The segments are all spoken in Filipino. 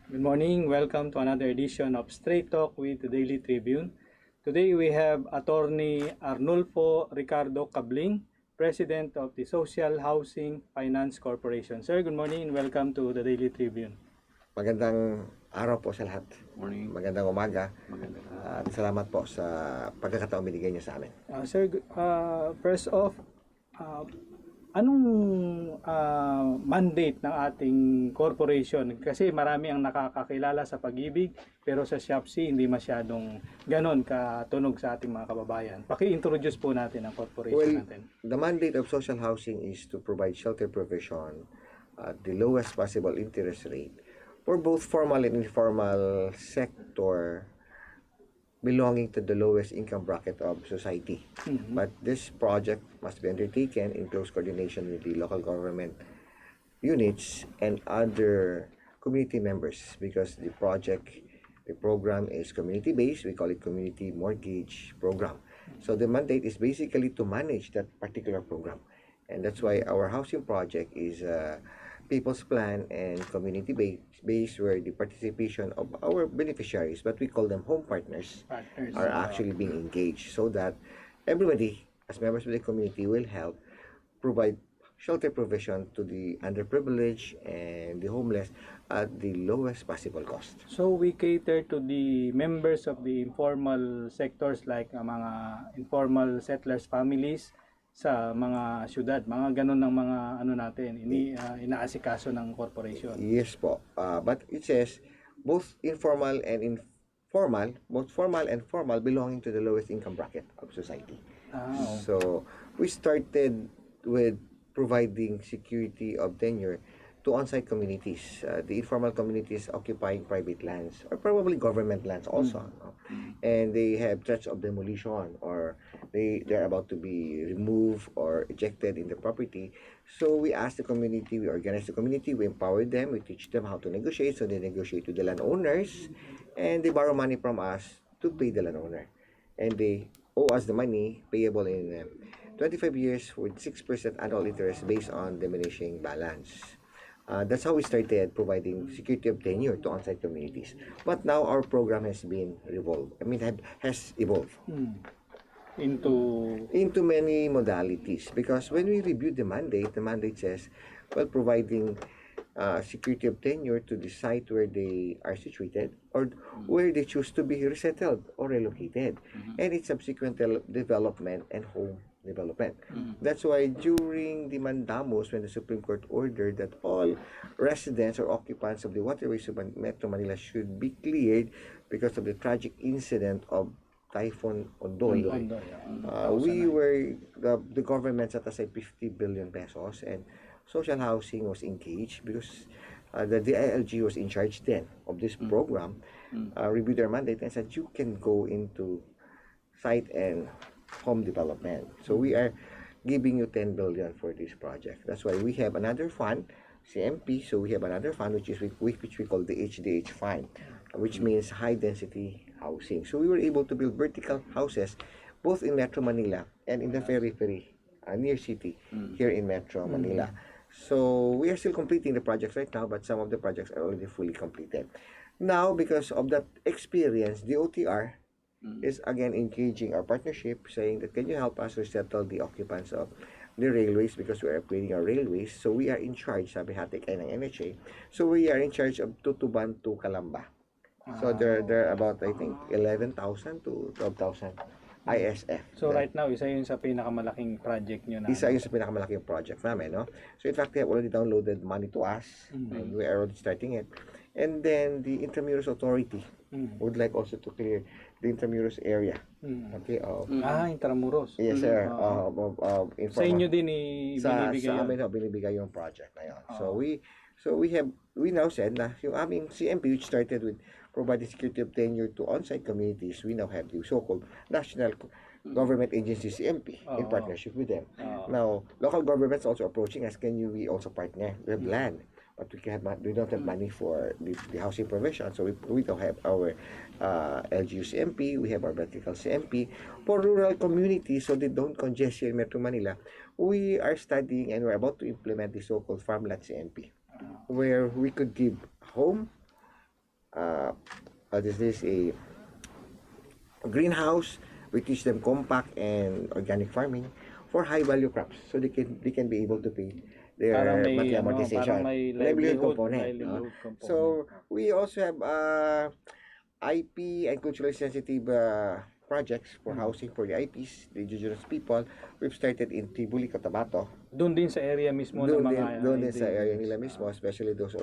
Good morning. Welcome to another edition of Straight Talk with the Daily Tribune. Today we have Attorney Arnolfo Ricardo Cabling, President of the Social Housing Finance Corporation. Sir, good morning and welcome to the Daily Tribune. Magandang araw po sa lahat. Morning. Magandang umaga. Magandang At salamat po sa pagkakataong binigay niyo sa amin. Sir, first off, anong mandate ng ating corporation? Kasi marami ang nakakakilala sa Pag-ibig, pero sa ShopC hindi masyadong ganon katunog sa ating mga kababayan. Paki-introduce po natin ang corporation natin. The mandate of social housing is to provide shelter provision at the lowest possible interest rate for both formal and informal sector belonging to the lowest income bracket of society. But this project must be undertaken in close coordination with the local government units and other community members because the program is community-based. We call it community mortgage program. So the mandate is basically to manage that particular program. And that's why our housing project is people's plan and community based where the participation of our beneficiaries, but we call them home partners, are actually being engaged so that everybody as members of the community will help provide shelter provision to the underprivileged and the homeless at the lowest possible cost. So we cater to the members of the informal sectors like mga informal settlers families sa mga syudad, mga ganun ng mga ano natin, inaasikaso ng corporation. Yes po. But it says both informal and informal, both formal and formal belonging to the lowest income bracket of society. So we started with providing security of tenure to on-site communities, the informal communities occupying private lands or probably government lands also, no? And they have threats of demolition or they're about to be removed or ejected in the property. So we ask the community, we organize the community, we empower them, we teach them how to negotiate. So they negotiate with the landowners and they borrow money from us to pay the landowner, and they owe us the money payable in 25 years with 6% annual interest based on diminishing balance. That's how we started providing security of tenure to on-site communities. But now our program has been has evolved into many modalities. Because when we reviewed the mandate says, well, providing security of tenure to the site where they are situated or where they choose to be resettled or relocated, and its subsequent development and home development. That's why during the mandamus, when the Supreme Court ordered that all residents or occupants of the waterways of Metro Manila should be cleared because of the tragic incident of Typhoon Ondoy, the government set aside 50 billion pesos and social housing was engaged because the DILG was in charge then of this program, reviewed their mandate and said you can go into site and home development. So we are giving you 10 billion for this project. That's why we have another fund, CMP. So we have another fund which we call the HDH fund, which means high density housing. So we were able to build vertical houses both in Metro Manila and in the periphery near city here in Metro Manila. So we are still completing the projects right now, but some of the projects are already fully completed. Now, because of that experience, the OTR is again engaging our partnership, saying that can you help us resettle the occupants of the railways because we are upgrading our railways. So we are in charge, sabi hati kayo ng NHA. So we are in charge of Tutuban to Calamba. So they're about, I think, 11,000 to 12,000 ISF. So right now, isa yun sa pinakamalaking project nyo na. Isa yun sa pinakamalaking project namin, no? So in fact, they have already downloaded money to us and we are already starting it. And then the Intramuros Authority would like also to clear the Intramuros area. Okay. Intramuros. Yes, sir. Sa inyo din binibigay sa amin binibigay yung project na yun. So we now said na yung aming CMP, which started with providing security of tenure to on-site communities, we now have the so-called National Government Agency CMP in partnership with them. Now, local governments also approaching us, we also partner? We have land, but we don't have money for the housing provision. So we don't have our LGU CMP, we have our vertical CMP. For rural communities, so they don't congest here in Metro Manila, we are studying and we're about to implement the so-called farmland CMP, where we could give home what is this, a greenhouse. We teach them compact and organic farming for high value crops, so they can be able to pay Parang their may, monthly ano, amortization, parang may livelihood component. livelihood component. So we also have IP and culturally sensitive projects for housing for the IPs, the indigenous people. We've started in Tibuli, Cotabato. Doon din sa area mismo ng mga Doon din sa area nila mismo, especially those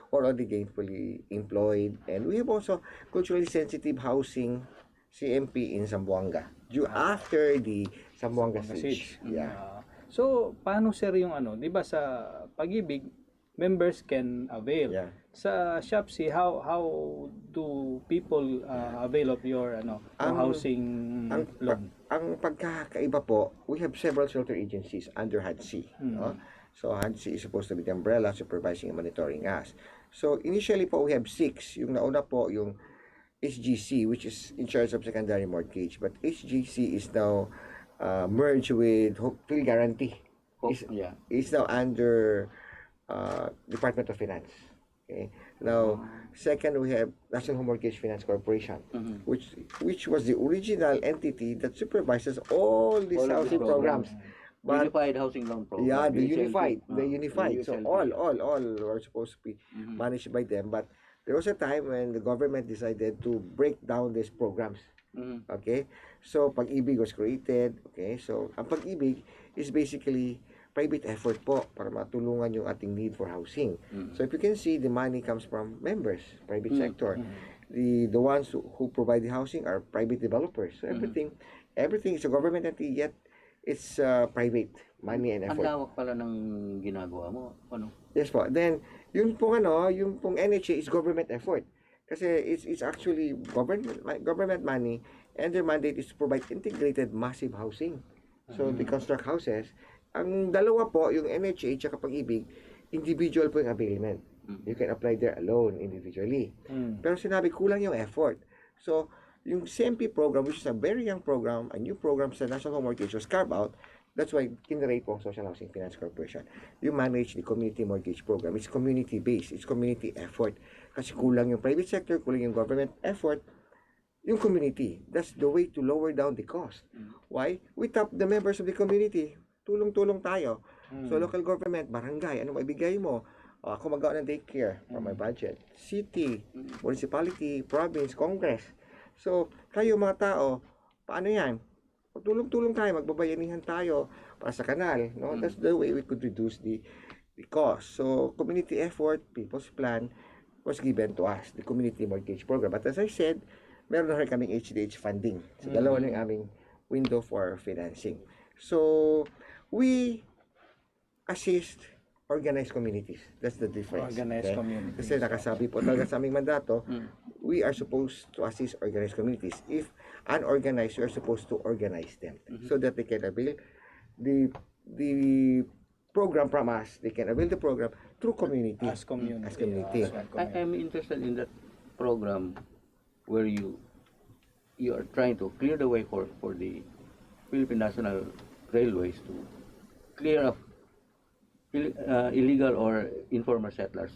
already gainfully employed. And we have also culturally sensitive housing CMP in Zamboanga after the Zamboanga siege. Yeah. So, paano sir yung ano, 'di ba sa Pag-ibig members can avail. Yeah. Sa ShopSee, how do people avail of your housing loan? Ang pagkakaiba po, we have several shelter agencies under HUD-C. No? So HUD-C is supposed to be the umbrella supervising and monitoring us. So initially po we have 6. Yung nauna po yung HGC, which is in charge of secondary mortgage, but HGC is now merged with Hopefully Guarantee. Is now under Department of Finance. Okay. Now, second, we have National Home Mortgage Finance Corporation, which was the original entity that supervises all these housing programs. But, Unified Housing Loan Program. yeah, the USLP. unified. So all were supposed to be managed by them. But there was a time when the government decided to break down these programs. Okay, so Pag-ibig was created. Okay, so ang Pag-ibig is basically private effort po para matulungan yung ating need for housing. So if you can see, the money comes from members, private sector. The ones who provide the housing are private developers. So everything is a government entity, yet it's private money and Ang effort. lawak pala ng ginagawa mo. Ano? Yes po. Then yung pong NHA is government effort. Kasi it's actually government money, and their mandate is to provide integrated massive housing. So they construct houses. Ang dalawa po, yung NHA at Pag-ibig, individual po yung availment. You can apply there alone, individually. Pero sinabi, kulang yung effort. So, yung CMP program, which is a very young program, a new program sa National Home Mortgage was carved out. That's why kinrate po ang Social Housing Finance Corporation. You manage the community mortgage program. It's community-based. It's community effort. Kasi kulang yung private sector, kulang yung government effort, yung community. That's the way to lower down the cost. Why? We tap the members of the community. Tulong-tulong tayo. So, local government, barangay, ano maibigay mo? Ako magawa ng daycare from my budget. City, municipality, province, Congress. So, kayo mga tao, paano yan? Tulong-tulong tayo, magbabayanihan tayo para sa kanal. No? That's the way we could reduce the cost. So, community effort, people's plan was given to us, the community mortgage program. But as I said, meron na rin kaming HDH funding. So, dalawa na yung aming window for financing. So, we assist organized communities. That's the difference. Organized communities. Kasi nakasabi po talaga sa aming mandato, we are supposed to assist organized communities. If unorganized, we are supposed to organize them so that they can avail the program from us. They can avail the program through community. As community. I'm interested in that program where you are trying to clear the way for the Philippine National Railways to clear up illegal or informal settlers.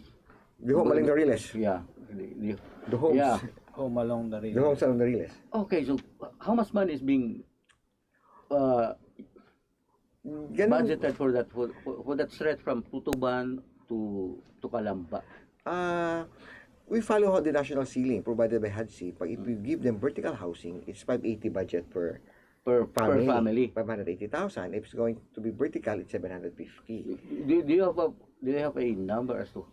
The home along the Riles. Yeah. The homes. Yeah. Home along the river. The homes along the Riles. Okay, so how much money is being budgeted for that stretch from Tutuban to Calamba? We follow the national ceiling provided by HUD-C. If we give them vertical housing, it's 580 budget per family. 580,000. If it's going to be vertical, it's 750. Do you have a number as to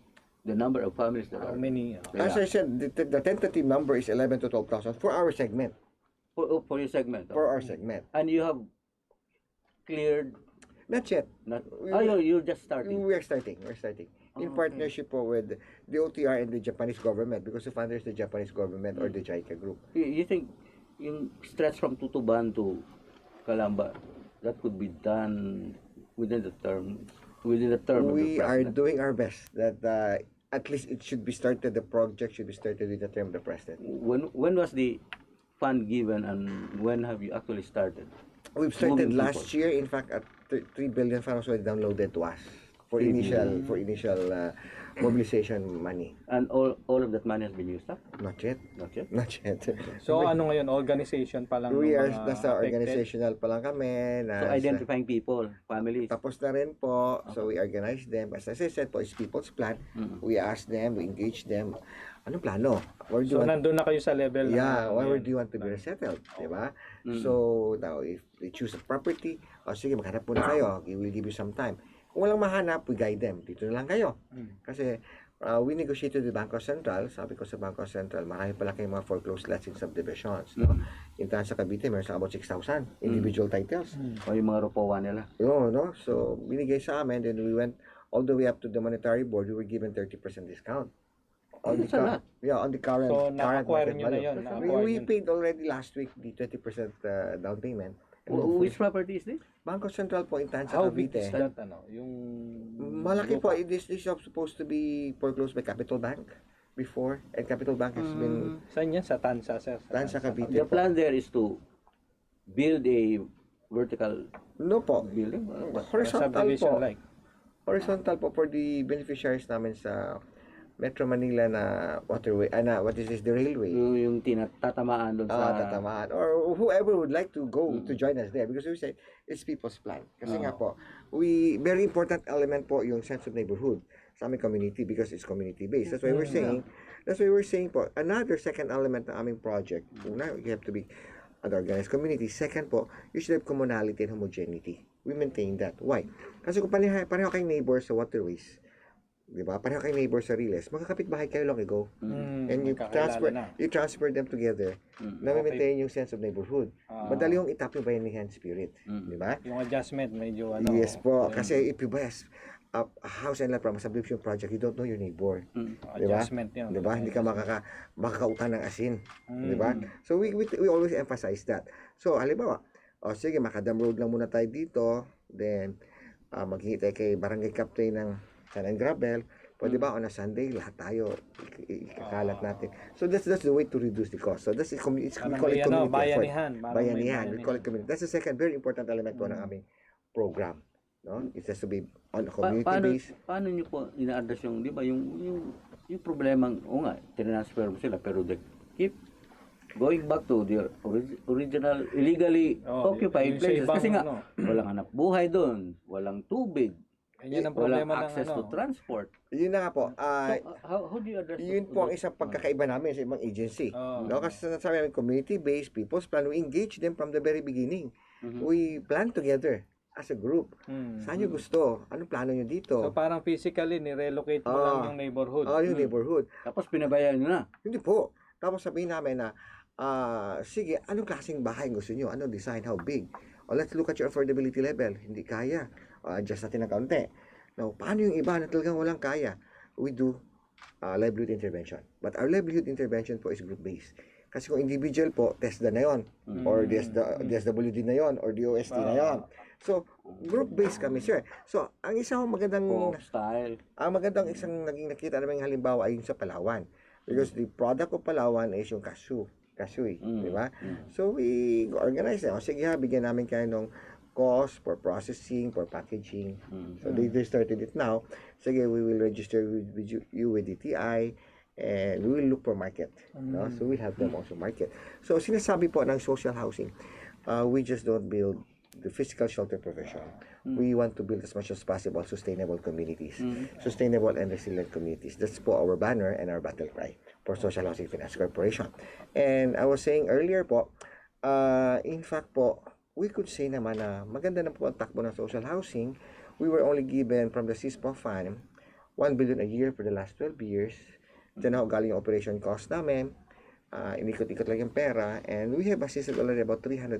the number of families that How are many? As I said, the tentative number is 11 to 12,000 for our segment. for your segment? For our segment. And you have cleared? Not yet. You're just starting. We're starting. In partnership po with the OTR and the Japanese government, because the funders the Japanese government or the JICA group. You think yung stretch from Tutuban to Calamba, that could be done within the term of the We are president? doing our best that at least it should be started. The project should be started with the term of the president. When was the fund given, and when have you actually started? We've started Moving last year. In fact, at 3 billion fund was already downloaded to us. for initial mobilization money. And all of that money has been used up? Not yet. Not yet? Not yet. So ano ngayon, organization pa lang We ng are mga nasa affected? organizational pa lang kami. So identifying people, families. Tapos na rin po. So we organize them. As I said po, it's people's plan. We ask them, we engage them. Anong plano? Where do you So want, nandun na kayo sa level yeah, na where do you want to be resettled? Diba? So now, if they choose a property, sige, maghanap muna kayo. We will give you some time. Kung walang mahanap, we guide them. Dito na lang kayo. Kasi we negotiated with Bangko Sentral. Sabi ko sa Bangko Sentral, marami pala kayong mga foreclosed lots in subdivisions. No? Yung sa Cavite, meron sa about 6,000 individual titles. O yung mga ropowa nila. No? So, binigay sa amin, then we went all the way up to the monetary board. We were given 30% discount. On the on the current So, current na-acquire market nyo na value. yun. We paid already last week the 20% down payment. Which property is this? Bangko Sentral po in Tansa How big Cavite. is that? Yung Malaki po. This is supposed to be foreclosed by Capital Bank before, and Capital Bank has been Saan yan? Sa Tansa, sir? Tansa Cavite. The plan there is to build a vertical No po. building? Horizontal Subdivision po. like. Horizontal po for the beneficiaries namin sa Metro Manila na waterway, what is this, the railway. Yung tinatatamaan doon sa... Tatamaan. Or whoever would like to go to join us there, because we say, it's people's plan. Kasi nga po, very important element po yung sense of neighborhood sa aming community because it's community-based. That's why we're saying po, another second element ng aming project, una, you have to be an organized community. Second po, you should have commonality and homogeneity. We maintain that. Why? Kasi kung pareho kayong neighbors sa waterways, di ba? Pareho kayong neighbors sa Riles, magkakapit bahay kayo long ago. And you transfer them together na maintain yung sense of neighborhood. Madali yung itap yung bayanihan spirit. Di ba? Yung adjustment, medyo Yes po. Kasi if you buy a house and lot from a subdivision project, you don't know your neighbor. Di ba? Adjustment yun. Di ba? Hindi ka makakautang ng asin. Di ba? So we always emphasize that. So halimbawa, sige, Macadam Road lang muna tayo dito. Then, maghingi tayo kay Barangay Captain ng Sand and Gravel. Pwede ba on a Sunday, lahat tayo ikakalat natin. So that's the way to reduce the cost. So that's we call it community effort. Bayanihan. We call it community. That's the second very important element po ng aming program. No? It has to be on a community base. Paano nyo po ina-address yung, di ba, yung problemang, tinransfer mo sila, pero they keep going back to their original illegally occupied places. Kasi nga, walang hanap buhay doon, walang tubig. Yan ang walang problema access to transport. Yun na nga po. How do you address Yun po ang isang pagkakaiba namin sa ibang agency. No? Kasi sabi namin, community-based, people's plan, we engage them from the very beginning. We plan together as a group. Saan nyo gusto? Anong plano nyo dito? So parang physically, nirelocate mo lang yung neighborhood. Yung neighborhood. Tapos pinabayaan nyo na. Hindi po. Tapos sabihin namin na, sige, anong klaseng bahay gusto nyo? Anong design? How big? Let's look at your affordability level. Hindi kaya. Adjust natin ng kaunti. Now, paano yung iba na talagang walang kaya? We do livelihood intervention. But our livelihood intervention po is group-based. Kasi kung individual po, TESDA na yon, or DSWD na yon, or DOST na yon. So, group-based kami, sir. So, ang isang magandang style. Ang magandang isang naging nakita namin halimbawa ay yung sa Palawan. Because the product of Palawan is yung kasoy, di ba? So, we organize them. Sige ha, bigyan namin kayo ng cost for processing, for packaging. So, they started it now. Sige, we will register with you with DTI, and we will look for market. No? So, we'll help them also market. So, sinasabi po ng social housing, we just don't build the physical shelter provision. We want to build as much as possible sustainable communities, sustainable and resilient communities. That's po our banner and our battle cry for Social Housing Finance Corporation. And I was saying earlier po, in fact po, we could say naman na maganda na po ang takbo ng social housing. We were only given from the CISPA fund 1 billion a year for the last 12 years. Diyan ako galing yung operation cost namin. Inikot-ikot lang yung pera. And we have assisted already about 350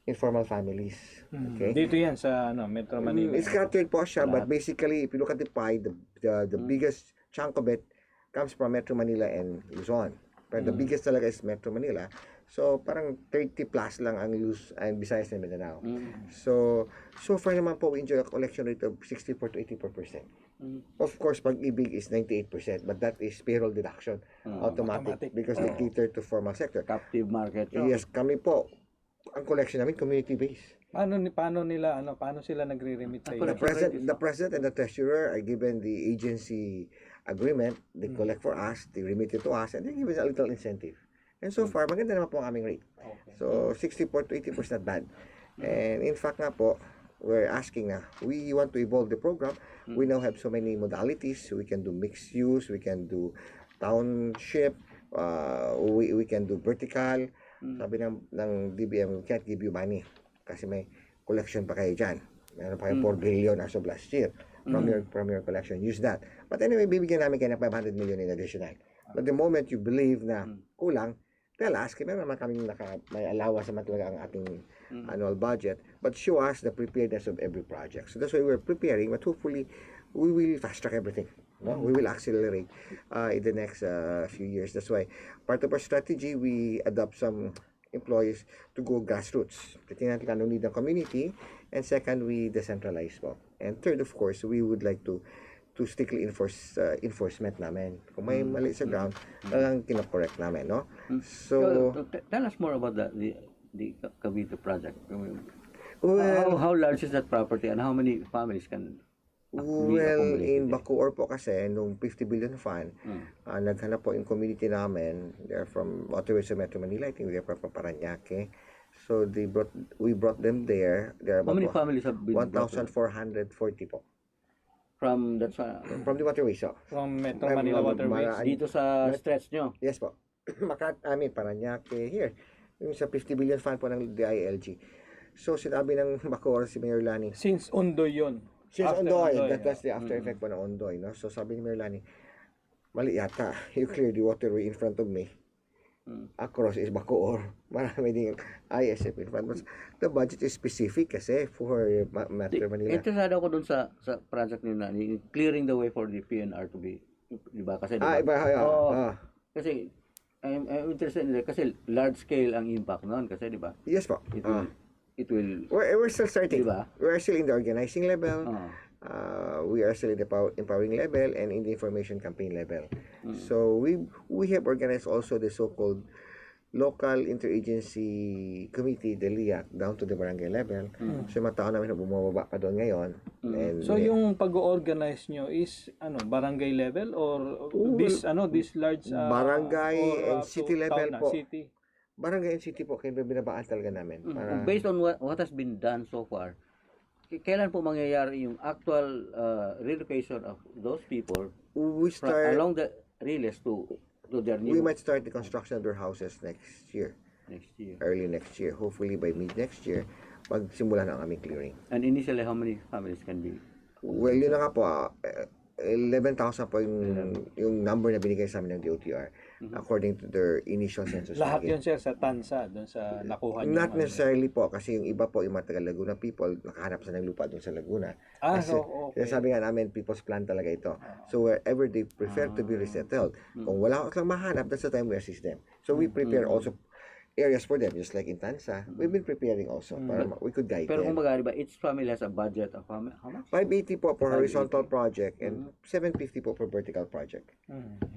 informal families. Okay? Dito yan sa Metro Manila. It's scattered po siya, but basically, if you look at the pie, the biggest chunk of it comes from Metro Manila and Luzon. Pero the biggest talaga is Metro Manila. So, parang 30 plus lang ang Luz and Visayas and Mindanao. So far naman po, we enjoy a collection rate of 64 to 84%. Of course, pag-ibig is 98%, but that is payroll deduction, automatic, because they cater to formal sector. Captive market. Yes, kami po, ang collection namin community-based. paano sila nagre-remit sa Ako inyo? The president and the treasurer are given the agency agreement. They collect for us, they remit it to us, and they give us a little incentive. And so far, maganda naman po ang aming rate. Okay. So, 64 to 80% not bad. And in fact nga po, we're asking na, we want to evolve the program. We now have so many modalities. We can do mixed use, we can do township, we can do vertical. Sabi ng DBM, we can't give you money kasi may collection pa kayo dyan. Meron pa kayo 4 billion as of last year from your collection. Use that. But anyway, bibigyan namin kayo ng 500 million in additional. But the moment you believe na kulang, tell us, kaya meron naman kaming may allowance naman talaga ang ating annual budget, but show us the preparedness of every project. So that's why we're preparing, but hopefully, we will fast track everything. No? We will accelerate in the next few years. That's why part of our strategy, we adopt some employees to go grassroots. Titingnan natin anong need ng community. And second, we decentralize po. And third, of course, we would like to strictly enforcement namin. Kung may mali sa ground, talagang kinokorrect namin, no? So tell us more about the Cavite project. well, How large is that property and how many families can be well, in accommodated? Bacoor po kasi, nung 50 billion fund, naghanap po yung community namin. They're from waterways of Metro Manila. I think they're from Parañaque. So we brought them there. There are How many about families have been brought there? 1,440 po. From From the waterways, so. From Metro Manila Waterways? dito sa stretch nyo? Yes po. Parañaque, here. Yung sa 50 billion fund po ng DILG. So, sinabi ng Bacoor, si Mayor Lani, Since Ondoy yun. since After Ondoy, Ondoy, that's the after effect po ng Ondoy, no? So, sabi ni Mayor Lani, mali yata, you clear the waterway in front of me. Across is Bacoor. Marami din ISF in front. But the budget is specific kasi for Metro Manila. Interesado ako dun sa project nyo na clearing the way for the PNR to be, di ba? Kasi, Iba, kasi I'm interested in that kasi large scale ang impact noon kasi di ba? yes po. It will We're still starting. Diba? We're still in the organizing level. We are still in the empowering level and in the information campaign level. So we have organized also the so-called local interagency committee, the LIAC, down to the barangay level. So yung mga tao namin na bumababa pa doon ngayon. And So yung pag-organize nyo is barangay level or this large barangay or, and city level town na, po. city? Barangay and city po, kaya binabaan talaga namin. Para, based on what has been done so far, kailan po mangyayari yung actual relocation of those people we start, along the relays to their new we might start the construction of their houses next year. next year? Early next year. Hopefully by mid next year, magsimula na ang aming clearing. And initially, how many families can be? Well, yun na nga po, 11,000 po yung number na binigay sa amin ng DOTR according to their initial census. Lahat yun sir sa Tansa, doon sa nakuha nyo. Not necessarily po, kasi yung iba po, yung mga taga Laguna people, nakahanap sa ng lupa doon sa Laguna. Kasi, okay. sabi nga namin, people's plan talaga ito. So wherever they prefer to be resettled, kung wala kang mahanap, that's the time we assist them. So we prepare also areas for them, just like in Tansa. We've been preparing also para we could guide Pero them. kung magari ba, each family has a budget of how much? 580 po for horizontal project and 750 po for vertical project.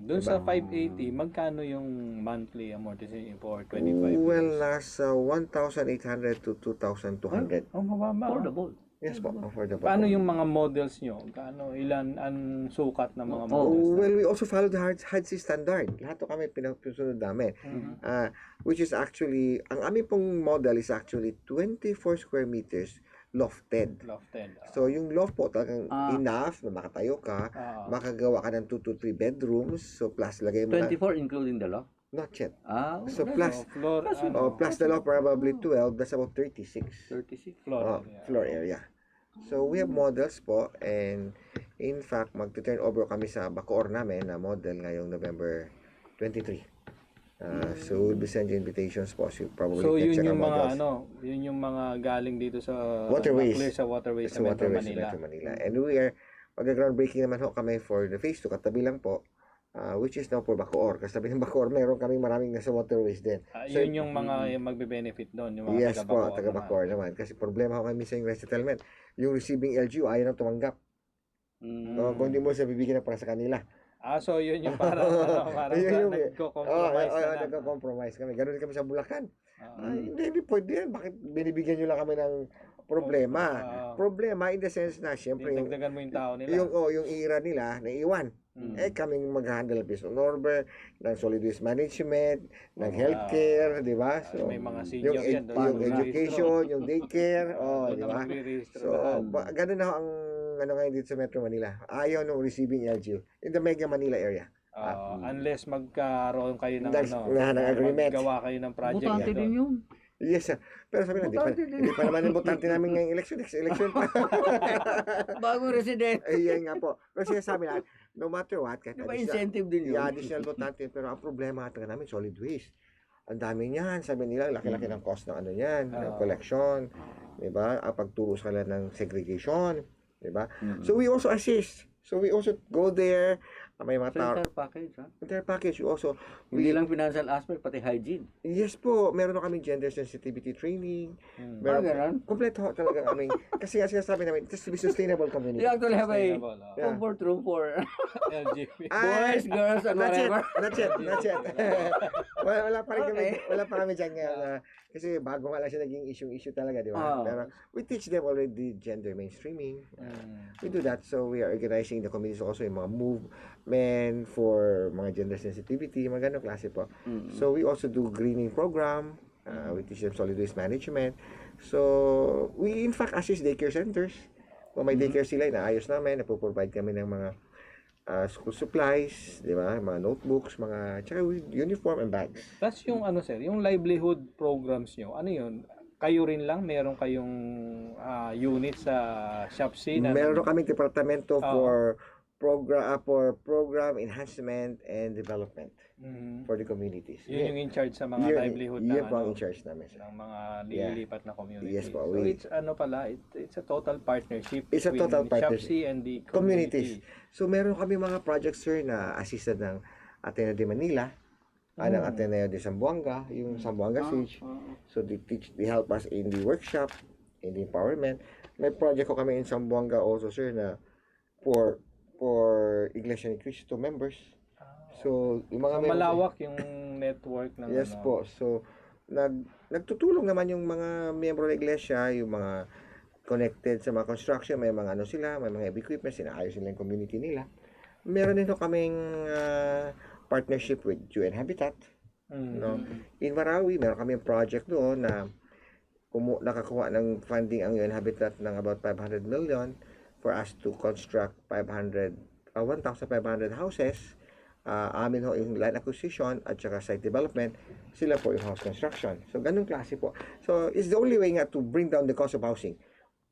Doon sa 580, magkano yung monthly amortization for 25 Well, years? nasa 1,800 to 2,200. Oh, mababa. Affordable. Yes po, affordable. Paano yung mga models nyo? Ilan ang sukat ng mga models? Well, we also follow the HADSI standard. Lahat to kami pinasunod namin. Which is actually, ang aming pong model is actually 24 square meters lofted. Lofted. So, yung loft po talagang enough na makatayo ka, makagawa ka ng 2 to 3 bedrooms. So, plus lagay mo 24 including the loft? Not yet. So plus Floor, plus the loft probably 12, that's about 36. 36. floor. Floor area. So, we have models po and in fact, mag-turn over kami sa Bacoor namin na model ngayong November 23. So, we'll be sending invitations po. So, probably So can yun check yung our mga models. yun yung mga galing dito sa Waterways. clear sa waterways Sa sa Metro waterways sa Manila. Metro Manila. And we are, mag-groundbreaking naman ho kami for the phase 2, katabi lang po, which is now for Bacoor. Kasi sabi ng Bacoor, meron kami maraming nasa waterways din. So, Yun yung mga magbe-benefit doon, yung mga yes po, taga-Bacoor taga Bacoor naman. Kasi problema ko kami sa yung resettlement. Yung receiving LGU, ayaw na tumanggap. Kung hindi mo siya bibigyan na para sa kanila. So yun yung parang nagko-compromise na. Nagko-compromise kami. Ganun din kami sa Bulacan. Hindi pwede yan. Bakit binibigyan nyo lang kami ng problema. Problema in the sense na siyempre yung Dagdagan mo yung tao nila. yung ira nila naiwan. Kaming mag-handle ng business order, ng solid waste management, ng healthcare, di ba? So, may mga senior yan. yung education, yung daycare, di ba? So, ganun na ang ano ngayon dito sa Metro Manila. Ayaw nung receiving LGU in the Mega Manila area. Unless magkaroon kayo ng ng agreement. Magawa kayo ng project. Butante din yun. Yes, sir. Pero sabi na, hindi pa naman yung butante namin ngayong election. Election pa. Bagong resident. Ayan nga po. Pero sinasabi na, no matter what, kahit incentive din yun. additional butante, pero ang problema talaga namin, solid waste. Ang dami niyan. Sabi nila, laki-laki ng cost ng ano yan, ng collection. Diba? Ang pagturo sa kanila ng segregation. Diba? So we also assist. So we also go there. May mga So, entire package, ha? entire package. Also, Hindi lang financial aspect, pati hygiene. yes po, meron na kami gender sensitivity training. Meron Ganun? kompleto talaga kami. Kasi nga sinasabi namin, just to be sustainable community. You actually have a Yeah. comfort room for LGBT. boys, girls, and whatever. Not yet. wala pa rin kami, wala pa kami dyan ngayon. Kasi bago nga lang siya naging issue talaga, di ba? Pero we teach them already gender mainstreaming. We do that. So we are organizing the communities also yung mga movement for mga gender sensitivity, mga ganong klase po. So we also do greening program. We teach them solid waste management. So we in fact assist daycare centers. Kung may daycare sila, inaayos namin, napoprovide kami ng mga school supplies, di ba? Mga notebooks, tsaka uniform and bags. That's yung ano sir, yung livelihood programs nyo. Ano yun? Kayo rin lang, meron kayong unit sa ShopC na Meron kaming departamento for program enhancement and development for the communities. Yun yung in charge sa mga livelihood na Yun po ang in charge namin, sir. ng mga nililipat na community. Yes po, So it's ano pala, it's a total partnership It's a total between partnership. ShopC and the Communities. So meron kami mga projects, sir, na assisted ng Ateneo de Manila, ng Ateneo de Zamboanga, yung Zamboanga Siege. So they help us in the workshop, in the empowerment. May project ko kami in Zamboanga also, sir, na for Iglesia ni Cristo members. So, yung mga malawak yung network ng yes po. So, nagtutulong naman yung mga miyembro ng iglesia, yung mga connected sa mga construction, may mga ano sila, may mga equipment, sinaayos nila yung community nila. Meron din kaming partnership with UN Habitat. No? In Marawi, meron kaming project doon na nakakuha ng funding ang UN Habitat ng about 500 million for us to construct 1,500 houses. Amin ho yung land acquisition at saka site development, sila po yung house construction. So, ganun klase po. So, it's the only way nga to bring down the cost of housing,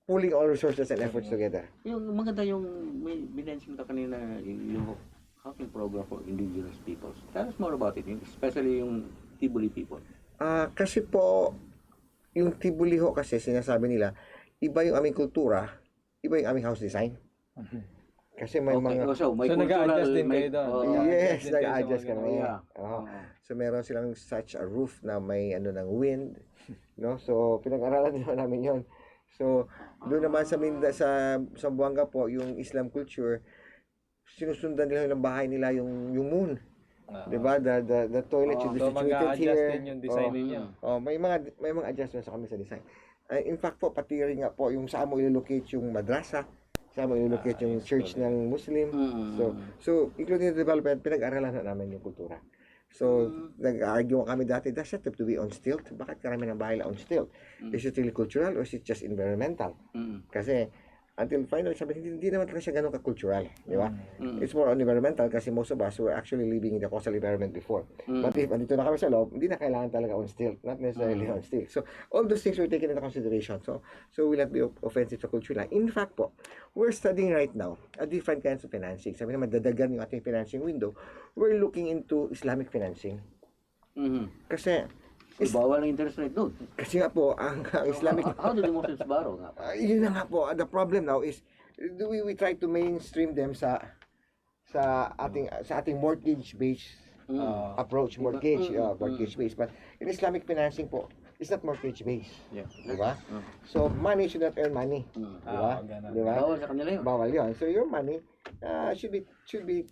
pulling all resources and efforts together. Yung maganda yung may binention ka kanina, yung housing program for indigenous peoples. Tell us more about it, especially yung Tibuli people. Kasi po, yung Tibuli ho kasi sinasabi nila, iba yung aming kultura, iba yung aming house design. Kasi may mga... So nag-a-adjust din kayo doon? Yes, nag-a-adjust kami. Yeah. So meron silang such a roof na may ano ng wind, no? So pinag-aralan din namin 'yon. So doon naman sa Zamboanga po, yung Islam culture, sinusundan nila ng bahay nila yung moon. 'Di ba? The toilet should be situated here. Din yung design niyo. May mga adjustments kami sa design. In fact po, pati rin nga po yung saan mo ilocate yung madrasa, saan mo ilocate yung church ng Muslim. So including the development, pinag-aralan na namin yung kultura. So, nag-argue kami dati, does it have to be on stilt? Bakit karami ng bahay on stilt? Is it really cultural or is it just environmental? Kasi, until finally, sabi, hindi naman talaga siya ganun ka-cultural. Di ba? It's more on environmental kasi most of us were actually living in the coastal environment before. But if andito na kami sa loob, hindi na kailangan talaga on stilt. Not necessarily on stilt. So, all those things were taken into consideration. So will not be offensive to culture. In fact po, we're studying right now a different kinds of financing. Sabi naman, dadagan yung ating financing window. We're looking into Islamic financing. Kasi, bawal ang interest rate doon. kasi nga po, ang Islamic... How do the Muslims borrow nga? Yun na nga po. The problem now is, we try to mainstream them sa ating mortgage-based approach, mortgage-based. But in Islamic financing po, it's not mortgage-based. Yeah. Di ba? So, money should not earn money. Di ba? Di ba? Bawal sa kanila yun. Bawal yun. So, your money should be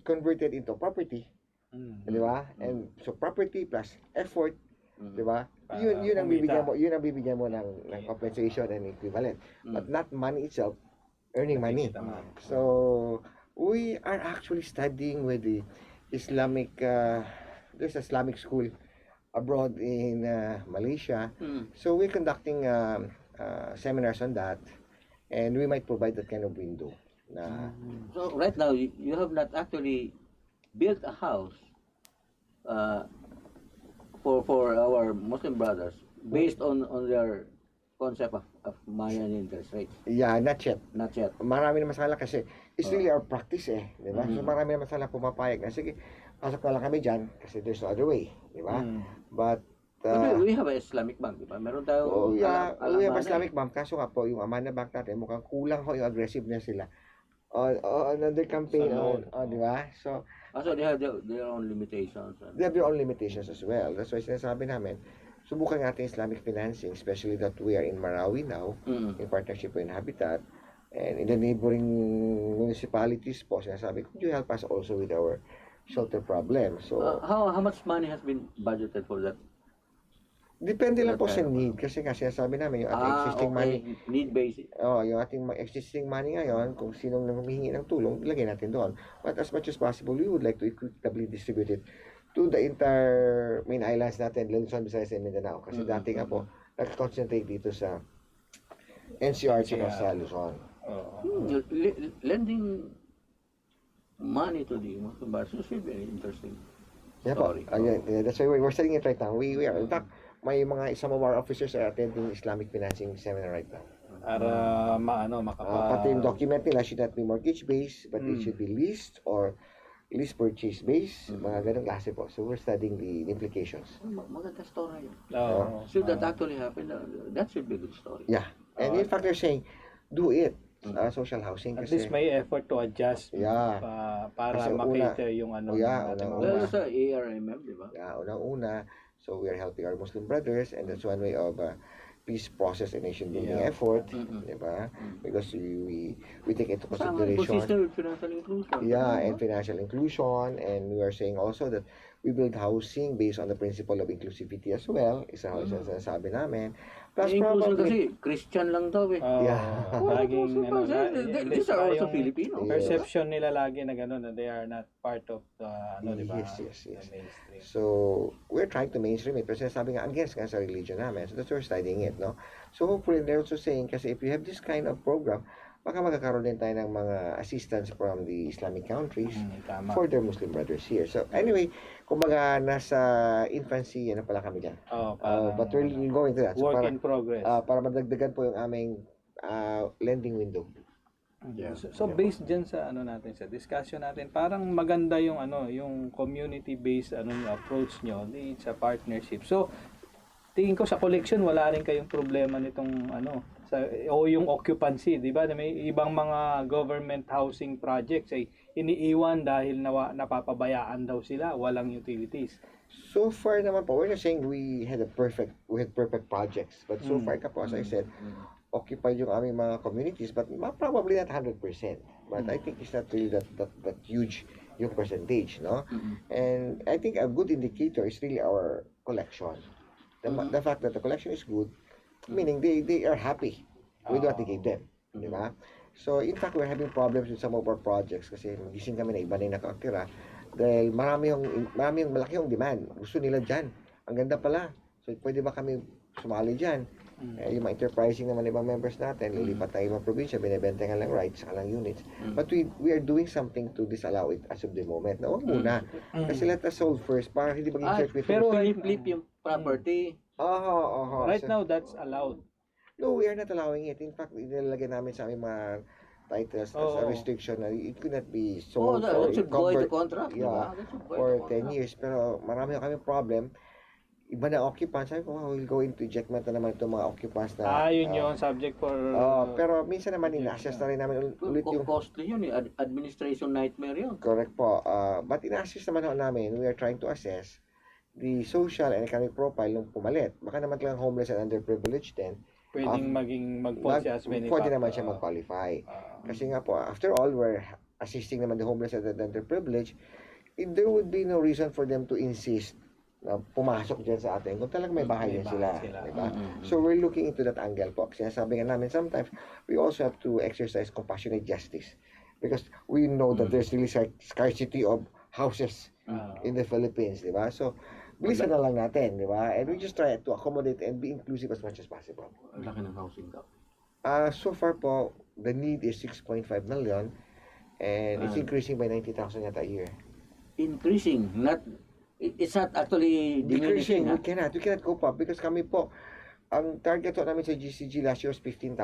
converted into property. Di ba? And so, property plus effort Di ba? Yun ang bibigyan mo ng compensation and equivalent. But not money itself, earning money. So, we are actually studying with the Islamic, there's Islamic school abroad in Malaysia. So, we're conducting seminars on that, and we might provide that kind of window. So right now, you have not actually built a house for our Muslim brothers based on their concept of Mayan interest rates. Yeah, not yet. Not yet. Marami na masala kasi it's really our practice di ba? So marami na masala pumapayag na, sige, pasok na lang kami dyan kasi there's no other way, di ba? But we have a Islamic bank, di ba? Meron tayo we have Islamic bank, kaso nga po, yung Amana Bank natin, mukhang kulang ho yung aggressiveness sila. Another campaign, di ba? So they have their own limitations. They have their own limitations as well. That's why sinasabi namin, subukan natin Islamic financing, especially that we are in Marawi now, in partnership with Habitat, and in the neighboring municipalities po, sinasabi, could you help us also with our shelter problem? So, how much money has been budgeted for that? Depende lang po sa need, kasi sinasabi namin, yung ating existing money, need basis. Yung ating existing money ngayon, kung sinong humihingi ng tulong, ilagay natin doon. But as much as possible, we would like to equitably distribute it to the entire main islands natin, Luzon, Visayas, and Mindanao. Kasi dati nga po, nag-concentrate dito sa NCR at sa Luzon. Lending money to the Muslim brothers should be very interesting. Yeah, po. That's why we're studying it right now. We are, in fact, may some of our officers are attending Islamic financing seminar right now. Para pati yung document nila should not be mortgage-based, but it should be leased or lease purchase-based, mga ganong klase po. So we're studying the implications. Maganda story yun. Should that actually happen, that should be a good story. Yeah. And in fact, they're saying, do it. Social housing. At least may effort to adjust para makater yung Sa ARMM, di ba? Yeah, unang-una. So we are helping our Muslim brothers, and that's one way of peace process and nation building effort, di ba? Because we take into consideration financial inclusion. Yeah, and financial inclusion, and we are saying also that we build housing based on the principle of inclusivity as well. Isa ho isa sinasabi namin. Plus inclusion probably kasi Christian lang daw eh. Laging These are also Filipino. Perception nila lagi na gano'n na they are not part of the di ba? Yes. Mainstream. So we're trying to mainstream it. Pero sinasabi nga against nga sa religion namin. So that's why we're studying it, no? So hopefully they're also saying kasi if you have this kind of program, baka magkakaroon din tayo ng mga assistance from the Islamic countries for their Muslim brothers here. So anyway, kumbaga nasa infancy, pala kami dyan. But we're going to that. So, Work in progress. Para madagdagan po yung aming lending window. Yeah. So based dyan sa natin sa discussion natin, parang maganda yung yung community-based yung approach nyo sa partnership. So tingin ko sa collection wala rin kayong problema nitong yung occupancy, di ba? May ibang mga government housing projects ay iniiwan dahil napapabayaan daw sila, walang utilities. So far naman po, we're not saying we had perfect projects, but so far as I said, occupied yung aming mga communities, but probably not 100%. But I think it's not really that huge yung percentage, no? And I think a good indicator is really our collection. The fact that the collection is good, meaning they are happy with what they gave them, di ba? So in fact, we're having problems with some of our projects kasi magising kami na iba na yung nakatira dahil marami yung malaki yung demand. Gusto nila dyan. Ang ganda pala. So pwede ba kami sumali dyan? Yung mga enterprising naman ibang members natin, lilipat na ibang probinsya, binibenta nga lang rights, lang units. But we are doing something to disallow it as of the moment. Na huwag muna. Kasi let us solve first para hindi maging circuit. Pero flip yung property. Right now, that's allowed. No, we are not allowing it. In fact, nilalagay namin sa aming mga titles as a restriction na it could not be sold that should go into contract. Yeah, for 10 years. Pero marami na kami problem. Iba na occupants. Sabi ko, we'll go into ejectment na naman itong mga occupants na... yun yung subject for... pero minsan naman ina-assess na rin namin ulit yung... Costly yun, administration nightmare yun. Correct po. But ina-assess naman namin, we are trying to assess the social and economic profile ng pumalit. Baka naman talagang homeless and underprivileged din. Pwedeng mag-fall siya as many pwede naman siya mag-qualify. Kasi nga po, after all, we're assisting naman the homeless and underprivileged. There would be no reason for them to insist na pumasok dyan sa atin kung talagang may bahay din sila. Diba? Mm-hmm. So we're looking into that angle po. Kasi sabi nga namin, sometimes we also have to exercise compassionate justice because we know that there's really scarcity of houses in the Philippines, di ba? So, bilisan na lang natin, di ba? And we just try to accommodate and be inclusive as much as possible. Ang laki ng housing gap. So far po, the need is 6.5 million and it's increasing by 90,000 yata a year. Increasing, not it's not actually diminishing. We cannot cope up because kami po, ang target po namin sa GCG last year was 15,000.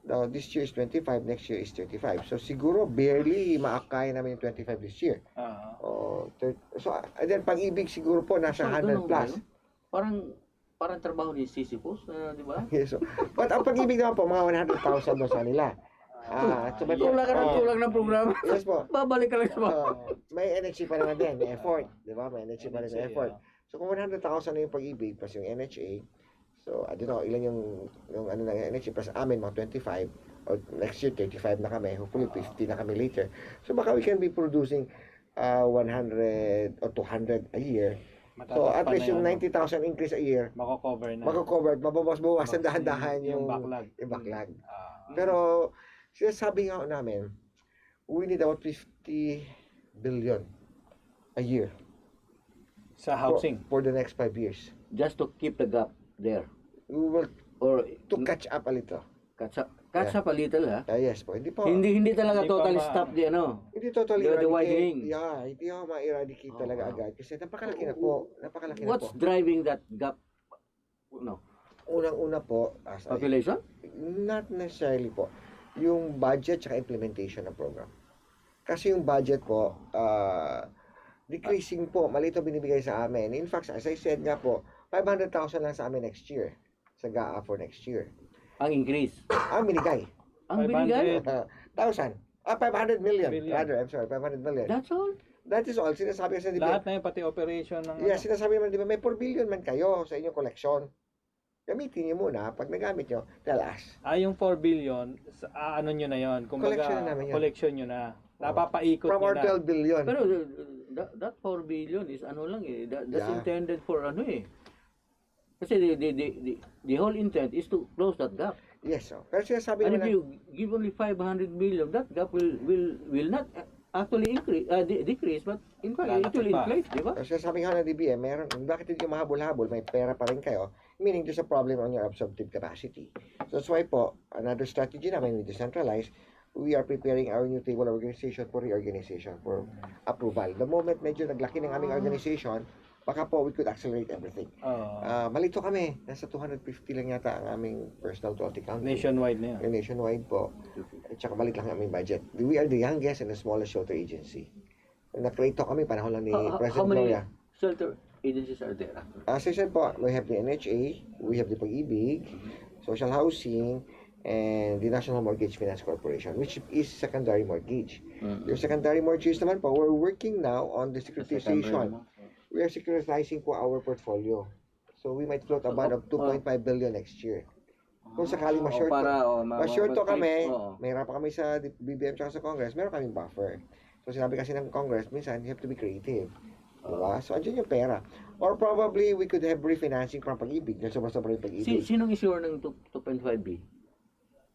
Now, this year is 25, next year is 35. So, siguro, barely maakaya namin yung 25 this year. So, and then, pag-ibig siguro po, nasa 100 plus. Parang trabaho ni Sisyphus, di ba? Yes, so, but ang pag-ibig naman po, mga 100,000 doon sa nila. So may kulang ng programa. Yes po. Babalik ka lang sa mga. May NHA pa naman din, may effort. Di ba? May NHA pa rin may effort. So, kung 100,000 na yung pag-ibig, plus yung NHA, so, I don't know, ilan yung ano na NHA, plus amin, mga 25, or next year, 35 na kami, hopefully 50 na kami later. So, baka we can be producing 100 or 200 a year. So, at least yung 90,000 increase a year, mako-cover na. Mako-cover, mababawas-bawasan dahan-dahan yung backlog. Pero, sinasabi nga namin, we need about 50 billion a year Sa housing. for the next 5 years. Just to keep the gap there. We will Or to catch up a little. catch up a little, ha? Yes po, hindi po. Hindi talaga Hindi pa totally ma- stop di ano. Hindi totally The eradicate. widening. Yeah, hindi ako ma-eradicate talaga agad kasi napakalaki na po. Napakalaki na What's po. driving that gap? No. Unang-una po, Population? not necessarily po, yung budget at implementation ng program. Kasi yung budget po, decreasing po, maliit binibigay sa amin. In fact, as I said nga po, 500,000 lang sa amin next year, sa GAA for next year. Ang increase. Ang binigay, Ang binigay? 500 million. Rather, I'm sorry, 500 million. That's all? That is all. Sinasabi kasi, di ba? Lahat na yun, pati operation ng Yeah, sinasabi naman, di ba, may 4 billion man kayo sa inyong collection. Gamitin niyo muna. Pag nagamit niyo, tell us. yung 4 billion, ano nyo na yun? Kumbaga, Collection na namin yun. collection nyo na. Napapaikot From nyo our na. 12 billion. Pero that 4 billion is ano lang eh. That's intended for ano eh. Kasi the whole intent is to close that gap. Yes, so. Pero sinasabi And if naman, you give only 500 million, that gap will not actually increase, decrease, but in fact, it will inflate, di ba? pero sinasabi nga ng DBM, bakit hindi yung mahabol-habol, may pera pa rin kayo, meaning there's a problem on your absorptive capacity. So that's why po, another strategy namin, we decentralize, we are preparing our new table organization for reorganization, for approval. The moment medyo naglaki ng aming organization, baka po we could accelerate everything. Malito kami, nasa 250 lang yata ang aming personal to account. Nationwide na yun. Nationwide po. At saka malit lang ang aming budget. We are the youngest and the smallest shelter agency. Na-create kami panahon lang ni How President many Gloria. shelter agencies are there? As I said po, we have the NHA, we have the Pag-ibig, Social Housing, and the National Mortgage Finance Corporation, which is secondary mortgage. Yung secondary mortgage naman po, we're working now on the securitization. We are securitizing po our portfolio. So we might float a bond of 2.5 billion next year. Kung sakaling ma-short to kami, may hirapan kami sa BBM tsaka sa Congress, meron kaming buffer. So sinabi kasi ng Congress, minsan you have to be creative. Diba? So andyan yung pera. Or probably we could have refinancing from Pag-ibig. Dahil sobra-sobra yung Pag-ibig. Sinong issuer ng 2.5B?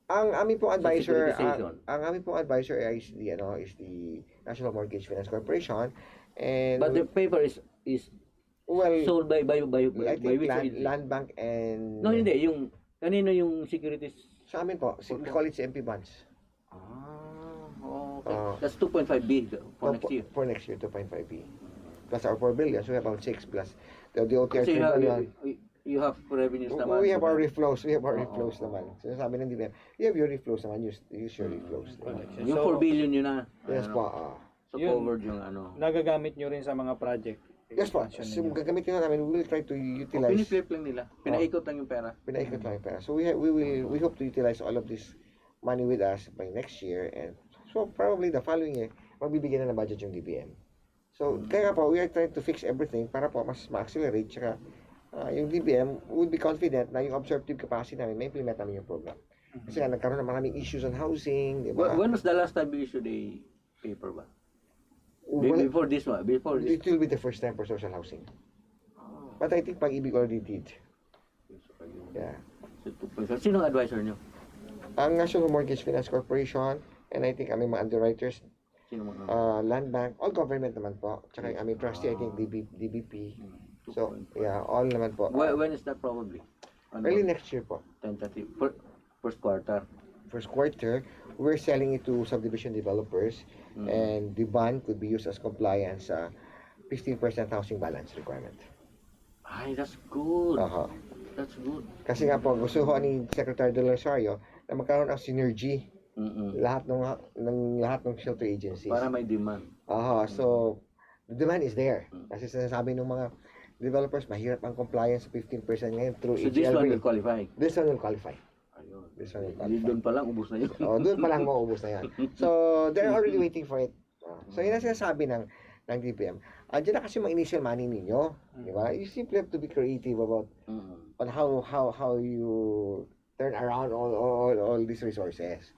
Ang aming pong advisor, securitization. ang aming pong advisor is the National Mortgage Finance Corporation. And But the paper is sold by I think which agency? Land Bank and No, hindi. Yung, kanino yung securities? sa amin po, we call it CMP bonds. Okay. That's 2.5B for next year. For next year, 2.5B. Plus our 4 billion, so we have about 6 plus the OTR Kasi 3 billion. you have revenues naman. We have our reflows. We have our reflows naman. So sabi ng DBM, you have your reflows naman. Use your reflows. Yung 4 billion yun na. Yes po. So Yun. covered yung ano. Nagagamit nyo rin sa mga project. Yes po. So gagamitin na namin, we will try to utilize. Piniflip lang nila. Pinaikot lang yung pera. Pinaikot lang yung pera. So we hope to utilize all of this money with us by next year, and so probably the following year, magbibigyan na ng budget yung DBM. So kaya po, we are trying to fix everything para po mas ma-accelerate, tsaka yung DBM would be confident na yung absorptive capacity namin, may implement namin yung program. Kasi nga, nagkaroon ng maraming issues on housing, di ba? When was the last time you issued a paper ba? Well, Before this one? Before this? it will be the first time for social housing. But I think Pag-ibig already did. Yeah. So, 2.5. Sino ang advisor nyo? Ang National Mortgage Finance Corporation, and I think kami mga underwriters, Sino mo? Land Bank, all government naman po. Tsaka yung aming trustee, I think DBP. So, yeah, all naman po. When is that probably? Early next year po. Tentative. First quarter. First quarter, we're selling it to subdivision developers, and the bond could be used as compliance sa 15% housing balance requirement. Ay, that's good. Aha. That's good. Kasi nga po, gusto ko ni Secretary De Rosario na magkaroon ng synergy lahat ng shelter agencies. Para may demand. So the demand is there. Kasi sinasabi ng mga developers, mahirap ang compliance sa 15% ngayon through So this one will qualify. This one will qualify. Ayun. This one will qualify. Doon pa lang, ubus na yun. Doon pa lang mauubos na yan. So they're already waiting for it. So yun ang sinasabi ng DPM. Andiyan na kasi mga initial money ninyo. Di ba? You simply have to be creative about on how you turn around all these resources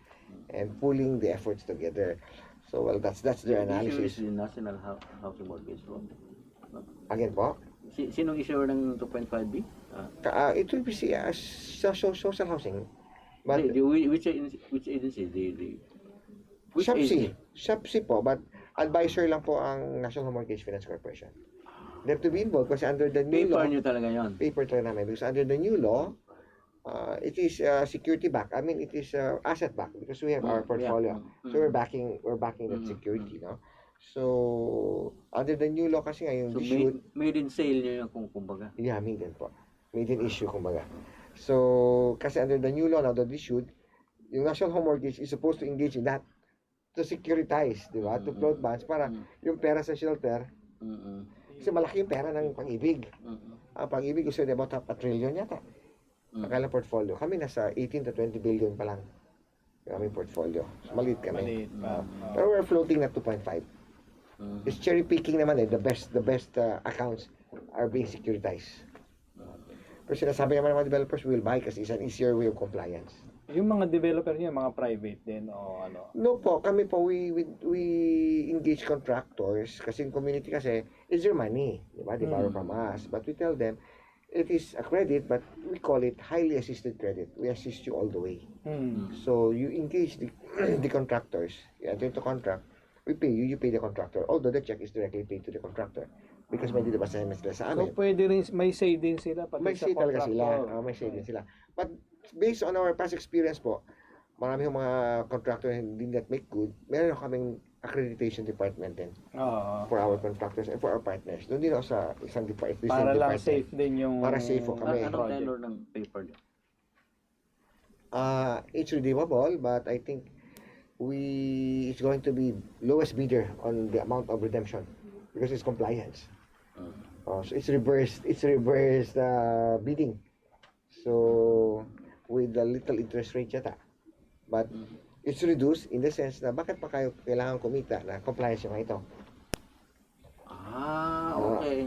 and pulling the efforts together. So well, that's their analysis. The National Housing Mortgage Fund. Again po? Sinong issuer ng 2.5B? It will be social housing. But Which agency? Which agency? SHAPSI po, but advisor lang po ang National Mortgage Finance Corporation. They have to be involved kasi under the new law. Paper nyo talaga yun? Paper talaga namin. Because under the new law, it is security back. I mean, it is asset back because we have our portfolio. So we're backing that security, no? So under the new law kasi ngayon, so made in sale nyo yung kumbaga? Yeah, made in po. Made in issue kumbaga. So kasi under the new law now that issued, yung National Home Mortgage is supposed to engage in that to securitize, di ba? To float bonds para yung pera sa shelter. Kasi malaki yung pera ng Pag-ibig. Ang Pag-ibig gusto nila about 1 trillion yata. Akala portfolio. Kami nasa 18 to 20 billion pa lang. Yung aming portfolio. So, maliit kami. Maliit pa. Pero we're floating na 2.5. It's cherry picking naman eh. The best accounts are being securitized. Pero sinasabi naman ng mga developers, we will buy kasi it's an easier way of compliance. Yung mga developer niya, mga private din o ano? No po, kami po, we engage contractors kasi yung community kasi is their money. Diba? They borrow from us. But we tell them, it is a credit, but we call it highly assisted credit. We assist you all the way. So you engage the contractors. You enter into contract. We pay you, you pay the contractor. Although the check is directly paid to the contractor. Because may dinabasahin sila sa amin. So pwede rin, may say din sila pati May sa say talaga contractor. sila. May say din sila. But based on our past experience po, marami yung mga contractor and did not make good, meron kaming accreditation department din for our contractors and for our partners. Doon din ako sa isang department. Para lang safe din yung para safe po kami. Anong tenor ng paper nyo? It's redeemable, but I think it's going to be lowest bidder on the amount of redemption because it's compliance. So it's reverse bidding. So with a little interest rate yata. But it's reduced in the sense na bakit pa kayo kailangan kumita na compliance yung ito. Okay.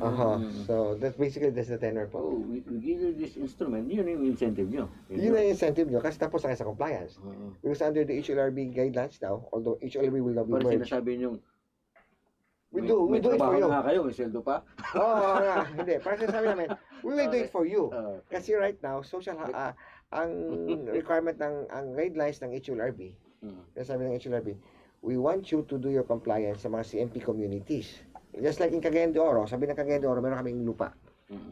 So that's the tenor po. Oh, we give you this instrument, yun yung incentive nyo. Yun ang incentive nyo kasi tapos na kayo sa compliance. Because under the HLRB guidelines now, although HLRB will not be Parang merged. sinasabi nyo, We do it for you. Nga kayo, may sweldo pa. Hindi. Parang sinasabi namin, we will do it for you. Kasi right now, ang requirement ang guidelines ng HLRB, sinasabi ng HLRB, we want you to do your compliance sa mga CMP communities. Just like in Cagayan de Oro, sabi ng Cagayan de Oro, meron kaming lupa.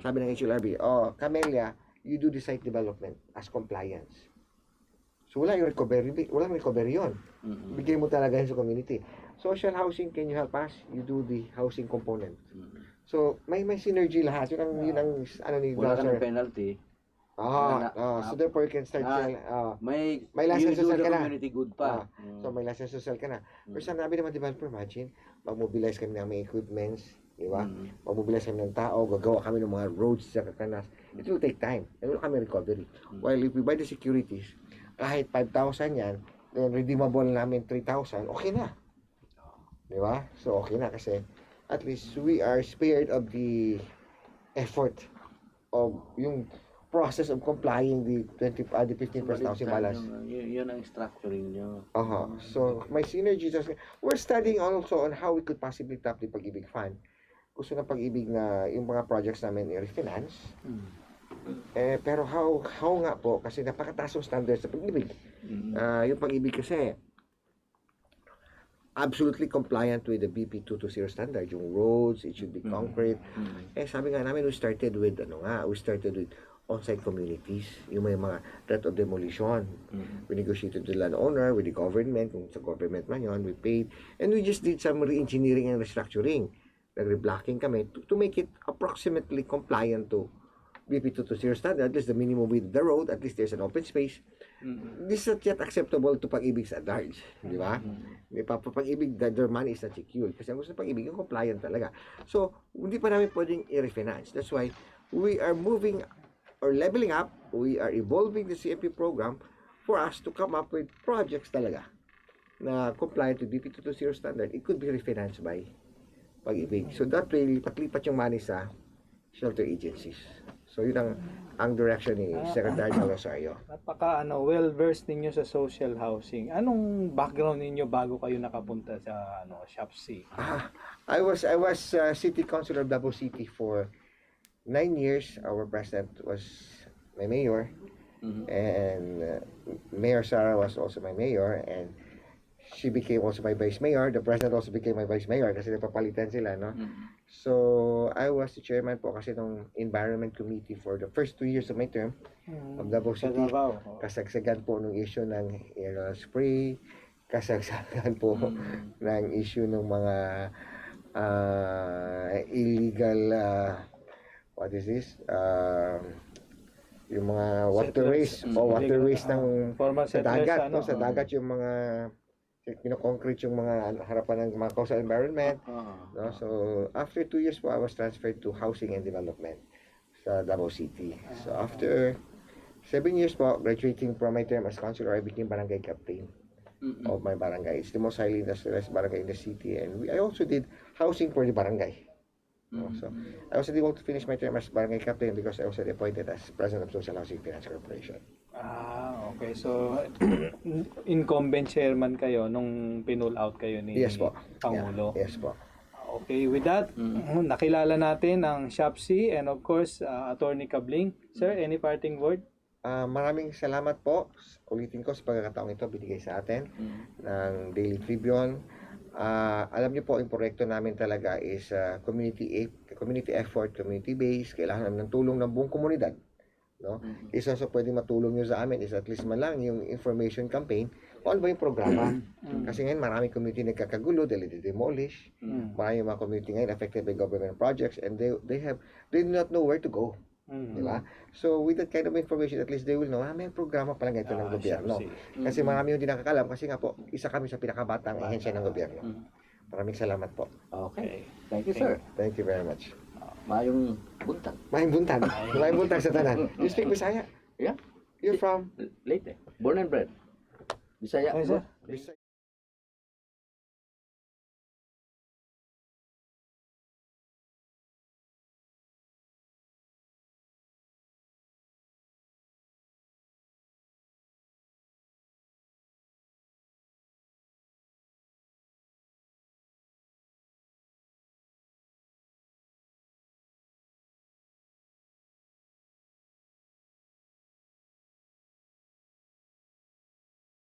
Sabi ng HLRB, Camellia, you do the site development as compliance. So wala yung recovery yun. Bigay mo talaga yun sa community. Social housing, can you help us? You do the housing component. So may synergy lahat. Yun ang ano ni Wala ka Glasser. ng penalty. So therefore you can start May license you do social the ka na. community good pa. So may license social ka na. Pero sabi naman developer, imagine, mag-mobilize kami ng mga equipments, di ba? Mag-mobilize kami ng tao, gagawa kami ng mga roads sa Kakanas. It will take time. And wala kami recovery. While if we buy the securities, kahit 5,000 yan, then redeemable namin 3,000, okay na. Di ba? So okay na kasi at least we are spared of the effort of yung process of complying the 15% housing balance. Yun ang structuring nyo. So, may synergies. We're studying also on how we could possibly tap the Pag-ibig Fund gusto ng Pag-ibig na yung mga projects namin i-refinance. Pero how nga po, kasi napakataas yung standards sa Pag-ibig. Yung Pag-ibig kasi, absolutely compliant with the BP 220 standard. Yung roads, it should be concrete. Sabi nga namin, we started with on-site communities, yung may mga threat of demolition. We negotiated with the landowner, with the government, kung sa government man yun, we paid. And we just did some re-engineering and restructuring. Nag-reblocking kami to make it approximately compliant to BP 220 standard, at least the minimum width of the road, at least there's an open space. This is not yet acceptable to Pag-ibig at large, di ba? Pag-ibig, their money is not secured. Kasi ang gusto ng Pag-ibig, yung compliant talaga. So, hindi pa namin pwedeng i-refinance. That's why we are moving or leveling up, we are evolving the CMP program for us to come up with projects talaga na compliant to BP 220 standard. It could be refinanced by Pag-ibig. So that way, lipat-lipat yung money sa shelter agencies. So yun ang direction ni Secretary Rosario. Napaka well-versed ninyo sa social housing. Anong background ninyo bago kayo nakapunta sa SHOP-C? I was city councilor of Davao City for 9 years. Our president was my mayor, and Mayor Sara was also my mayor, and she became also my vice mayor. The president also became my vice mayor kasi napapalitan sila, no? So, I was the chairman po kasi ng Environment Committee for the first 2 years of my term of Davao City. Kasagsagan po ng issue ng aerial spray, kasagsagan po ng issue ng mga illegal, what is this? Yung mga waterways ng sa dagat, no? Sa dagat yung mga concrete yung mga harapan ng mga coastal environment. No? So, after 2 years po, I was transferred to Housing and Development sa Davao City. So, after 7 years po, graduating from my term as councilor, I became barangay captain of my barangay. It's the most highly industrialized barangay in the city. And I also did housing for the barangay. No? So, I also did want to finish my term as barangay captain because I was appointed as president of Social Housing Finance Corporation. Okay. So, incumbent chairman kayo nung pinull out kayo ni Yes po. Pangulo. Yeah. Yes po. Okay, with that, nakilala natin ang SHOP-C and of course, Attorney Cabling. Sir, any parting word? Maraming salamat po. Ulitin ko sa pagkakataong ito binigay sa atin ng Daily Tribune. Alam niyo po, yung proyekto namin talaga is community effort, community based. Kailangan namin ng tulong ng buong komunidad. No? Isa sa pwedeng matulong nyo sa amin is at least man lang yung information campaign o ano ba yung programa. Kasi ngayon maraming community nagkakagulo dahil demolish. Maraming mga community ngayon affected by government projects and they do not know where to go. Diba? So with that kind of information, at least they will know, may programa pala ito ng gobyerno. Kasi marami yung di nakakalam kasi nga po, isa kami sa pinakabatang ahensya ng gobyerno. Maraming salamat po. Okay. Thank you, sir. Thank you very much. Mayong buntag. Mayong buntag sa tanan. You speak Bisaya? Yeah. You're from? Leyte. Born and bred. Bisaya. Ay, sir. Bisaya.